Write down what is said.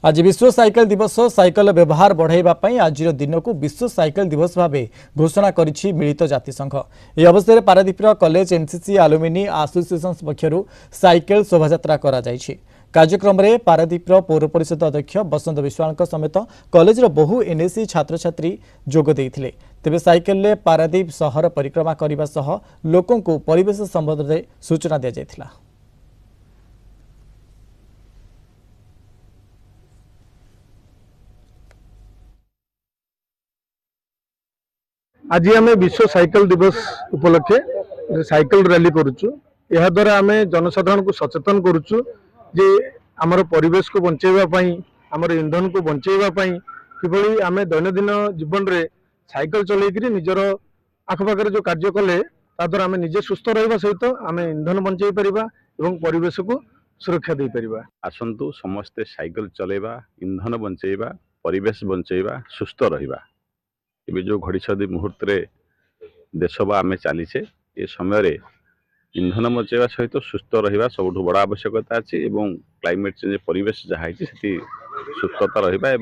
आज विश्व साइकेल दिवस साइकेल व्यवहार बढ़ाइबा पई आज दिन को विश्व साइकेल दिवस भाव घोषणा करिछि मिलित जातिसंघ। यह अवसर में पारादीपर कॉलेज एनसीसी एलुमिनी एसोसिएशन पक्षर साइकेल शोभायात्रा करा जायछि। कार्यक्रम में पारादीपर पौर परिषद अध्यक्ष बसंत विश्वाल समेत कॉलेजर बहु एनएसी छात्र छात्री जोग देइथिले। तेबे साइकेल पारादीप शहर परिक्रमा करने सह लोकों को परिवेश संबंध में सूचना दिया जायथिला। आज आम विश्व साइकेल दिवस उपलक्षे साइकेल रैली करुचु। यह द्वारा आम जनसाधारण को सचेतन करुचु जे आमर परिवेश को बंचाइबा आमर ईंधन को बंचाइबा किभली आम दैनंदिन जीवन रे साइकेल चलैकरी निजर आखपाखे जो कार्य कले द्वारा आम निजे सुस्थ रहा सहित आम ईंधन बंचाई परिबा एवं परिवेश को सुरक्षा दे परिबा। आसंतु समस्ते साइकेल चलेबा, ईंधन बंचाइबा, परिवेश बंचाइबा, सुस्थ रहिबा। ए जो घड़ी मुहूर्त देश बा आम चलीचे ये समय ईंधन बचाइबा सहित सुस्थ रहिबा सबुठ बड़ आवश्यकता अच्छी। क्लाइमेट चेंज परिवेश जहाँ सुस्थता रहिबा।